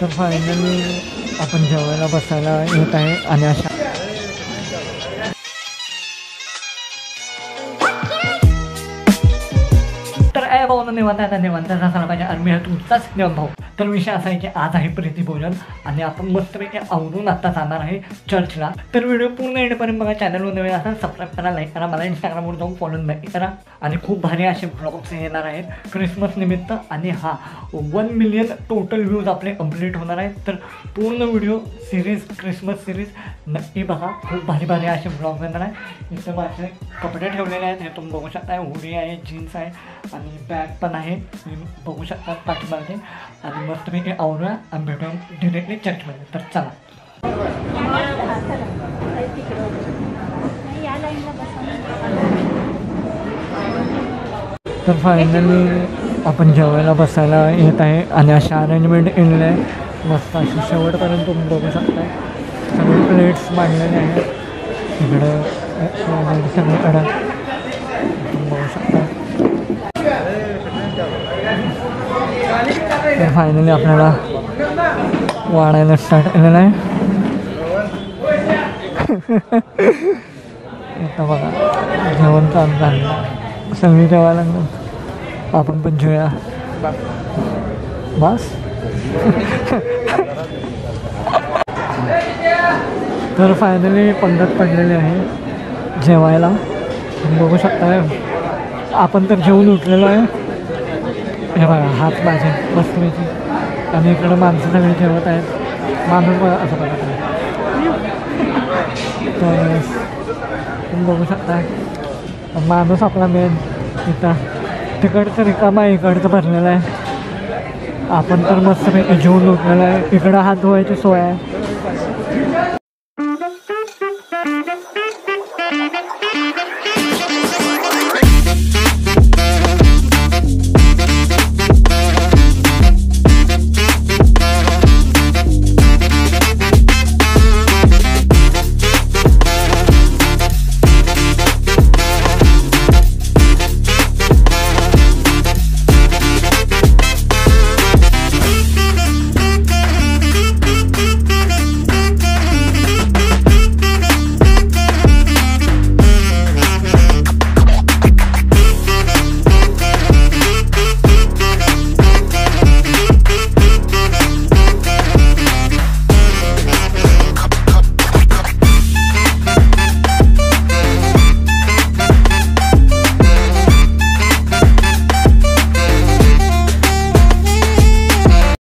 तर फायनली आपण जेवायला बसायला येत आहे आणि अशा भाऊ निवांत झाला पाहिजे आणि मी तुमचाच नियम भाऊ. तर विषय असा आहे की आज आहे प्रीतिभोजन आणि आपण मस्तपैकी आवरून आता जाणार आहे चर्चला. तर व्हिडिओ पूर्ण येण्यापर्यंत बघा. चॅनलवर नवीन असेल सबस्क्राईब करा, लाईक करा, मला इंस्टाग्रामवर जाऊन फॉलो नक्की करा. आणि खूप भारी असे ब्लॉग्स येणार आहेत क्रिसमस निमित्त. आणि हा 1 मिलियन टोटल व्ह्यूज आपले कंप्लीट होणार आहेत. तर पूर्ण व्हिडिओ सिरीज क्रिसमस सिरीज नक्की बघा. खूप भारी असे ब्लॉग येणार आहे. इथं माझे कपडे ठेवलेले आहेत, हे तुम्ही बघू शकता. हुडी आहे, जीन्स आहे आणि बॅग पण आहे, बघू शकता पाठीमागे. आणि मस्तपैकी आवरूया आणि भेटूया डिरेक्टली चर्चमध्ये. तर चला. तर फायनली आपण जेवायला बसायला येत आहे आणि अशा अरेंजमेंट केलेले आहे मस्त अशी शेवटपर्यंत तुम्ही बघू शकता. सगळे प्लेट्स मांडलेले आहेत इकडं सगळीकडं तुम्ही बघू शकता. तर फायनली आपल्याला वाढायला स्टार्ट केलेलं आहे. आता बघा जेवण चालू झालं, सगळी जेवायला लागलं, आपण पण जेवूया बस. तर फायनली पंगत पडलेली आहे जेवायला, बघू शकता. आपण तर जेवून उठलेलो आहे. हे बघा हात माझे मस्तपैकी आणि इकडं माणसं सगळी जेवत आहेत. माणूस बघा असं बघत आहे. तर तुम्ही बघू शकता माणूस आपला मेन इथं तिकडचं रिकामा आहे, इकडचं भरलेलं आहे. आपण तर मस्तपैकी जेवून उठलेलं आहे. इकडं हात धुवायची सोय आहे.